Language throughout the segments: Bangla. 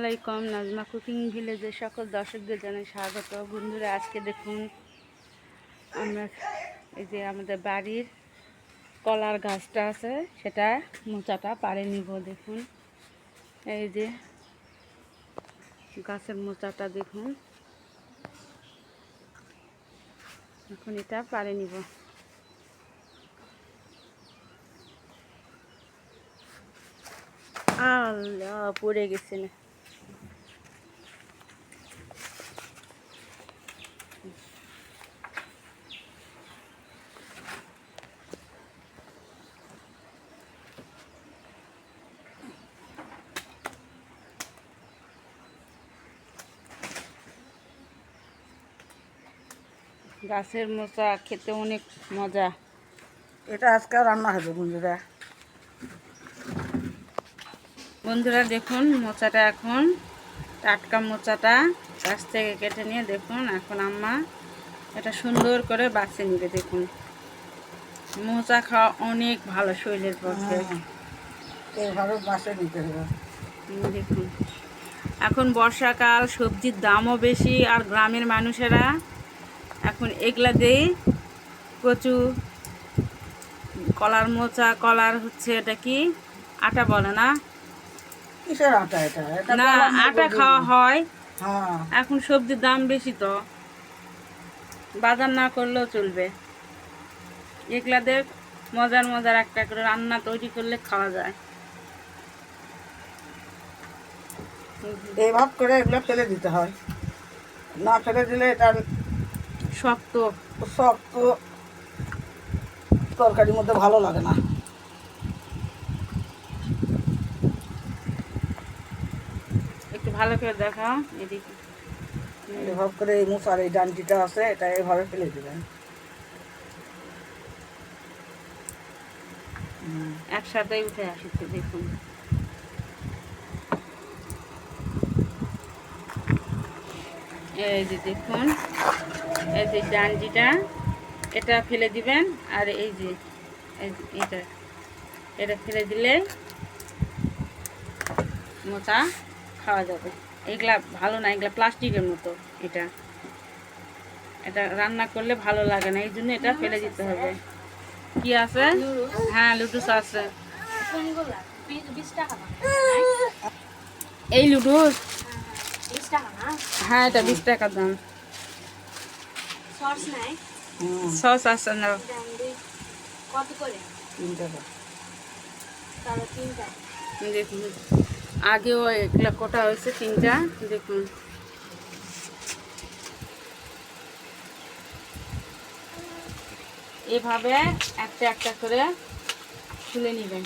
আলাইকুম। নাজমা কুকিং ভিলেজের সকল দর্শকদের জানাই স্বাগত। বন্ধুরা, আজকে দেখুন আমরা এই যে আমাদের বাড়ির কলার গাছটা আছে, সেটা মোচাটা পাড়ে নিব। দেখুন এই যে গাছের মোচাটা দেখুন, এখন এটা পাড়ে নিব। আল্লাহ, পড়ে গেছে না। গাছের মোচা খেতে অনেক মজা। এটা আজকে রান্না হবে বন্ধুরা। বন্ধুরা দেখুন, মোচাটা এখন টাটকা মোচাটা গাছ থেকে কেটে নিয়ে দেখুন এখন আম্মা এটা সুন্দর করে বাছে নিবে। দেখুন, মোচা খাওয়া অনেক ভালো শরীরের পক্ষে। এইভাবে বাসে নিতে হবে। দেখুন, এখন বর্ষাকাল, সবজির দামও বেশি, আর গ্রামের মানুষেরা এখন এগুলা দিয়েই প্রচুর কলার মোচা, কলার হচ্ছে এটা কি আটা বলে না? কিসের আটা এটা? না, আটা খাওয়া হয়। হ্যাঁ, এখন সবজির দাম বেশি, তো বাজার না করলেও চলবে। এগুলাদের মজার মজার একটা করে রান্না তৈরি করলে খাওয়া যায়। এইভাবে করে এগুলো ফেলে দিতে হয়, না ফেলে দিলে এটা শক্ত শক্ত তরকারির মধ্যে ভালো লাগে না। একটু ভালো করে দেখাও এদিকে। এভাবে করে এই মশার এই ডান্ডিটা আছে, এটা এইভাবে ফেলে দিবেন। একসাথেই উঠে আসছে। দেখুন, এই যে দেখুন, এই যে ডান্ডিটা এটা ফেলে দিবেন, আর এই যে এটা এটা ফেলে দিলে মোচা খাওয়া যাবে। এগুলা ভালো না, এগুলা প্লাস্টিকের মতো। এটা এটা রান্না করলে ভালো লাগে না, এই জন্য এটা ফেলে দিতে হবে। কি আছে? হ্যাঁ, লুডুস আছে। এই লুডুস, হ্যাঁ, এটা 20 টাকা দাম। সস আছে না? 3 টাকা। দেখুন, আগেও এগুলা কটা হয়েছে 3টা। দেখুন, এভাবে একটা একটা করে তুলে নেবেন।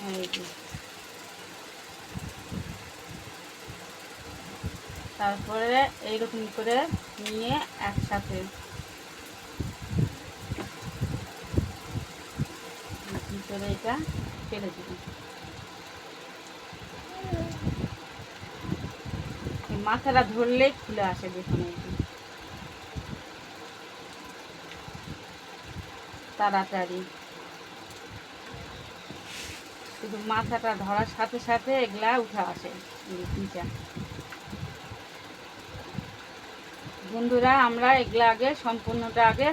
এই যে, তারপরে এইরকম করে নিয়ে একসাথে করে এটা ফেলে দেবেন। মাথাটা ধরলেই খুলে আসে। দেখুন, এই যে তাড়াতাড়ি, শুধু মাথাটা ধরার সাথে সাথে এগুলা উঠে আসে। বন্ধুরা, আমরা এগুলা আগে সম্পূর্ণটা আগে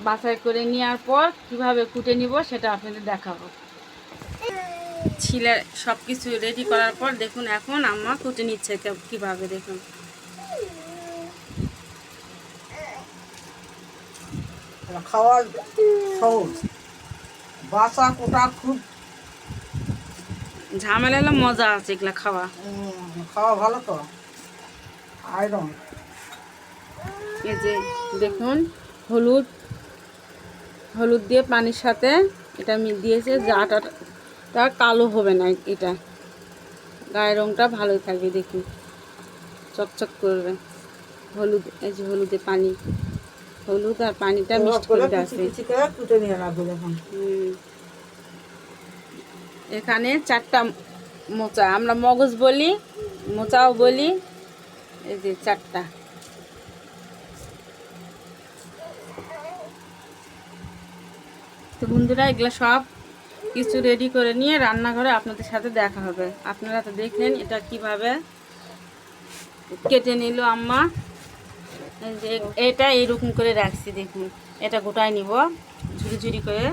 বাছাই করে নেওয়ার পর কিভাবে কুটে নিব সেটা আপনাদের দেখাবো। ছিলে সব কিছু রেডি করার পর দেখুন এখন আম্মা কুটে নিচ্ছে কিভাবে। দেখুন, খাওয়া সহজ, বাসা কোটা খুব ঝামেলা হলে মজা আছে এগুলা খাওয়া। খাওয়া ভালো তো, আয়রন। এই যে দেখুন, হলুদ হলুদ দিয়ে পানির সাথে এটা দিয়েছে যে আটাটা কালো হবে না, এটা গায়ের রঙটা ভালোই থাকবে। দেখুন, চকচক করবে। হলুদ, এই যে হলুদে পানি, হলুদ আর পানিটা মিক্সড করে আছে। এখানে 4টা মোচা, আমরা মগজ বলি, মোচাও বলি। এই যে 4টা। তো বন্ধুরা, এগুলো সব কিছু রেডি করে নিয়ে রান্নাঘরে আপনাদের সাথে দেখা হবে। আপনারা তো দেখলেন এটা কিভাবে কেটে নিল আম্মা। এই যে এটা এইরকম করে রাখছি, দেখুন এটা গোটায় নিব, ঝুড়ি ঝুড়ি করে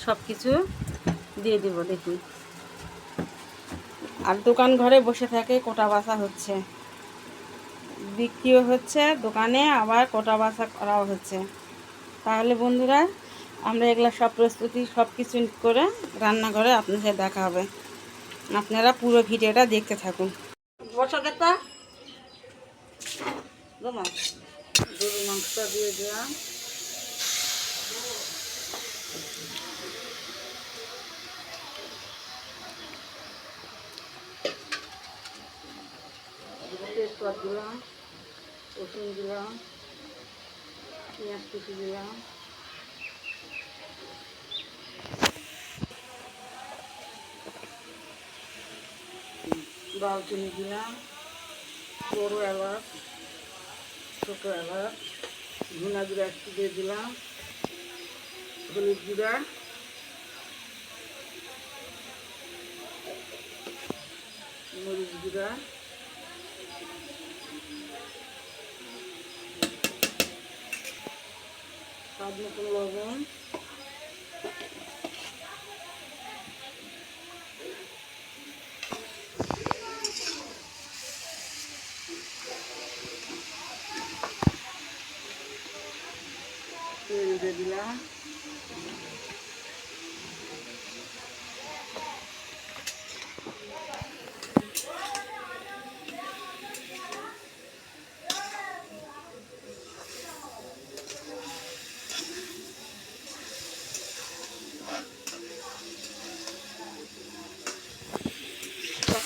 সব কিছু দিয়ে দিব দেখুন। আর দোকান ঘরে বসে থাকে কোটা বাছা হচ্ছে, বিক্রিও হচ্ছে দোকানে, আবার কোটা বাছা করাও হচ্ছে। তাহলে বন্ধুরা আমরা এগুলা সব প্রস্তুতি সব কিছু করে রান্নাঘরে আপনার সাথে দেখা হবে। আপনারা পুরো ভিডিওটা দেখতে থাকুন। বসাটা গরুর মাংসটা দিয়ে দিলাম। তেজপাত দিলাম, রসুন দিলাম, পেঁয়াজ কুচি দিলাম, দারচিনি দিলাম, বড় এলাচ, ছোট এলাচ, ধনা জিরা একটু দিয়ে দিলাম, হলুদ জিরা, মরিচ জিরা, স্বাদ মতন লবণ, তেল দিয়ে দিলাম,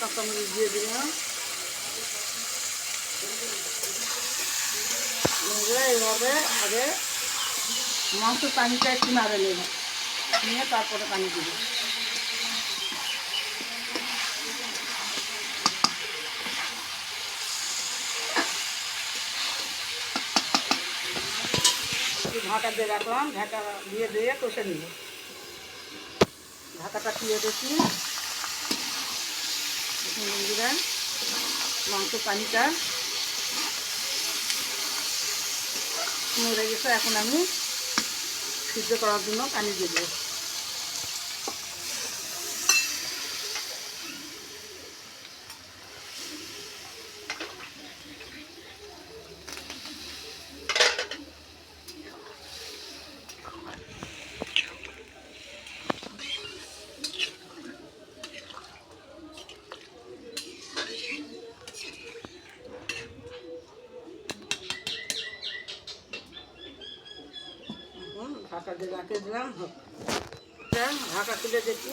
কাঁচামরিচ দিয়ে দিলাম। এইভাবে আগে মাংস পানিটা একটু নাড়ে নেব, নিয়ে তারপরে পানি দিব। ঢাকা দিয়ে রাখলাম, ঢাকা দিয়ে দিয়ে কষে নিব। ঢাকাটা খুলে দেখি বন্ধুরা মাংস পানিটা মরে গেছে। এখন আমি সিদ্ধ করার জন্য পানি দিয়ে দেবো। ঢাকা দিয়ে রাখে দিলাম, ঢাকা তুলে দেখি।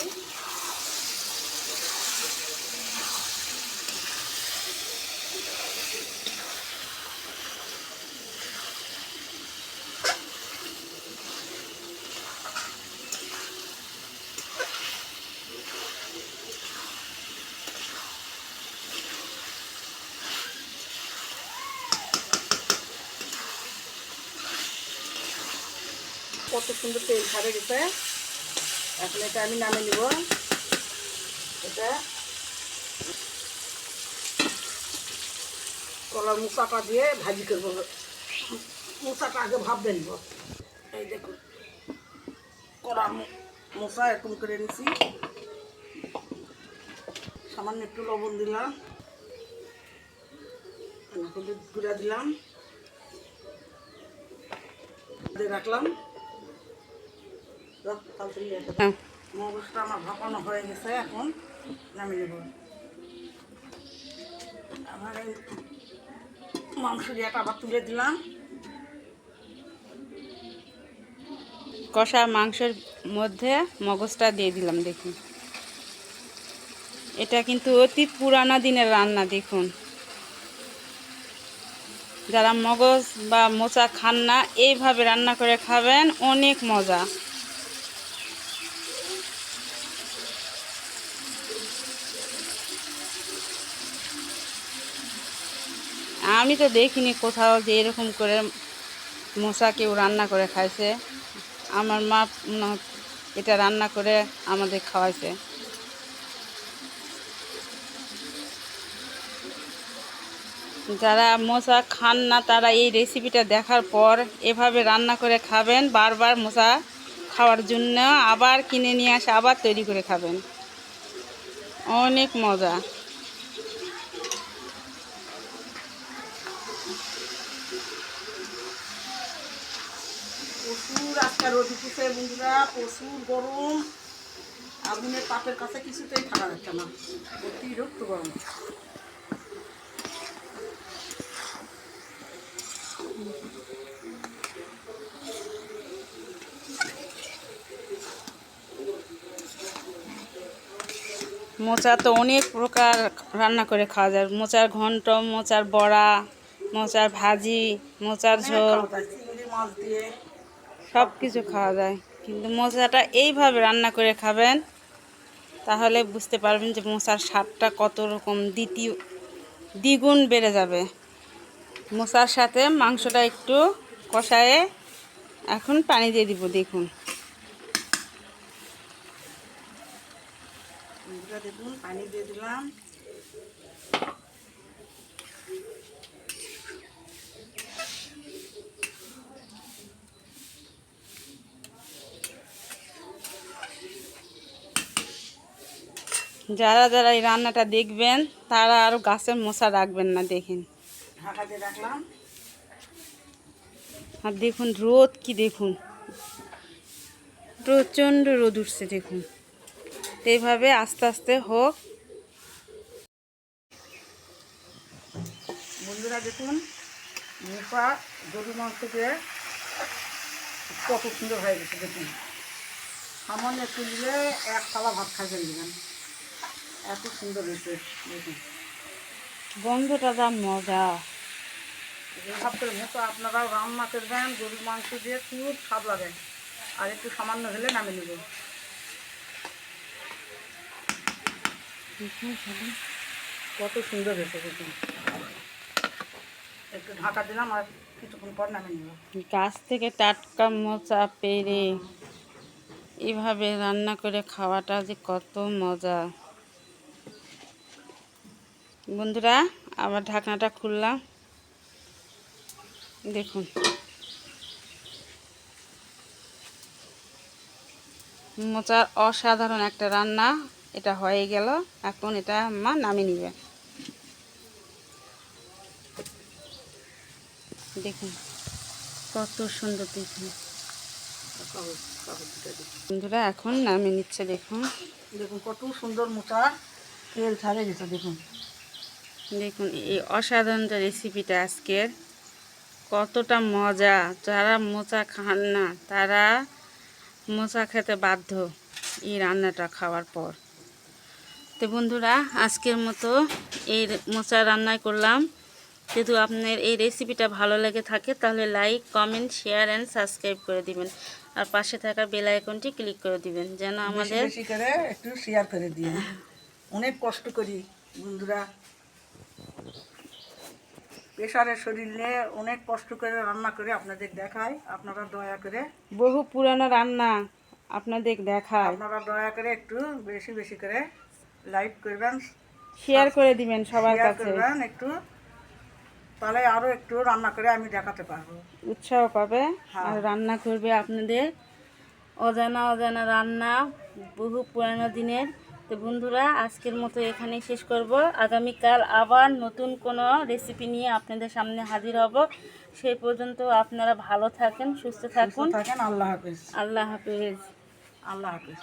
কত সুন্দর তেল ছাড়ে গেছে। এখন এটা আমি নামে নিব। এটা কলার মুসাটা দিয়ে ভাজি করবো। মুসাটা আগে ভাববে নিব। এই দেখুন কলার মুসা এরকম করে নিছি। সামান্য একটু লবণ দিলাম, হলুদ গুঁড়া দিলাম, দিয়ে রাখলাম। মগজটা আমার ভাপানো হয়ে গেছে, এখন নামিয়ে নেব। আবার এই মাংস দিয়েটা আবার তুলে দিলাম। কষা মাংসের মধ্যে মগজটা দিয়ে দিলাম। দেখুন এটা কিন্তু অতি পুরানো দিনের রান্না। দেখুন যারা মগজ বা মোচা খান না, এইভাবে রান্না করে খাবেন, অনেক মজা। আমি তো দেখিনি কোথাও যে এরকম করে মোচা কেউ রান্না করে খাইছে। আমার মা এটা রান্না করে আমাদের খাওয়াইছে। যারা মোচা খান না তারা এই রেসিপিটা দেখার পর এভাবে রান্না করে খাবেন, বারবার মোচা খাওয়ার জন্য আবার কিনে নিয়ে আসে আবার তৈরি করে খাবেন, অনেক মজা। প্রচুর আজকে রোদ উঠেছে বন্ধুরা, প্রচুর গরম। আগুনের তাপের কাছে কিছুতেই থাকা যাচ্ছে না, অতিরিক্ত গরম। মোচা তো অনেক প্রকার রান্না করে খাওয়া যায়, মোচার ঘন্ট, মোচার বড়া, মোচার ভাজি, মোচার ঝোল, খাওয়া যায় চিংড়ি মাছ দিয়ে। সব কিছু খাওয়া যায়। কিন্তু মোচাটা এইভাবে রান্না করে খাবেন, তাহলে বুঝতে পারবেন যে মোচার স্বাদটা কত রকম দ্বিগুণ বেড়ে যাবে। মোচার সাথে মাংসটা একটু কষায়ে এখন পানি দিয়ে দিব। দেখুন বন্ধুরা, দেখুন পানি দিয়ে দিলাম। যারা যারা এই রান্নাটা দেখবেন তারা আরও গাছের মোচা রাখবেন না। দেখেন, ঢাকা দিয়ে রাখলাম। আর দেখুন রোদ কি, দেখুন প্রচণ্ড রোদ উঠছে। দেখুন এইভাবে আস্তে আস্তে হোক। বন্ধুরা দেখুন, মোচা গরু মাংস দিয়ে কত সুন্দর হয়ে গেছে। দেখুন সামান্য একটু দিলে এক থালা ভাত খাইতে নেবেন, এত সুন্দর হয়েছে। দেখুন গন্ধটা যা মজা। এভাব করে মোচা আপনারাও রান্না করবেন, গরুর মাংস দিয়ে খুব স্বাদ লাগে। আর একটু সামান্য হলে নামে নেব। কত সুন্দর হয়েছে দেখুন। একটু ঢাকা দিলাম আর কিছুক্ষণ পর নামে নেব। গাছ থেকে টাটকা মোচা পেড়ে এইভাবে রান্না করে খাওয়াটা যে কত মজা। বন্ধুরা, আবার ঢাকনাটা খুললাম। দেখুন মোচার অসাধারণ একটা রান্না এটা হয়ে গেল। এখন এটা মা নামিয়ে নিবে। দেখুন কত সুন্দর। দেখুন বন্ধুরা, এখন নামিয়ে নিচ্ছে। দেখুন দেখুন কত সুন্দর মোচা তেল ছাড়ে গেছে। দেখুন দেখুন এই অসাধারণ যে রেসিপিটা আজকের, কতটা মজা। যারা মোচা খান না তারা মোচা খেতে বাধ্য এই রান্নাটা খাওয়ার পর। তো বন্ধুরা, আজকের মতো এই মোচা রান্নাই করলাম। যদি আপনার এই রেসিপিটা ভালো লেগে থাকে তাহলে like, comment, share and subscribe করে দিবেন। আর পাশে থাকা বেল আইকনটি ক্লিক করে দিবেন যেন আমাদের বেশি করে একটু শেয়ার করে দিয়ে। অনেক কষ্ট করি বন্ধুরা, প্রেশারের শরীর নিয়ে অনেক কষ্ট করে রান্না করে আপনাদের দেখাই। আপনারা দয়া করে, বহু পুরানো রান্না আপনাদের দেখায়, আপনারা দয়া করে একটু বেশি বেশি করে লাইক করবেন, শেয়ার করে দিবেন সবার শেয়ার কাছে, করবেন একটু, তাহলে আরও একটু রান্না করে আমি দেখাতে পারবো, উৎসাহ পাবে। হ্যাঁ। আর রান্না করবে আপনাদের অজানা অজানা রান্না, বহু পুরানো দিনের। তো বন্ধুরা, আজকের মতো এখানেই শেষ করব। আগামীকাল আবার নতুন কোনো রেসিপি নিয়ে আপনাদের সামনে হাজির হব। সেই পর্যন্ত আপনারা ভালো থাকেন, সুস্থ থাকুন। থাকেন। আল্লাহ হাফেজ। আল্লাহ হাফেজ। আল্লাহ হাফেজ।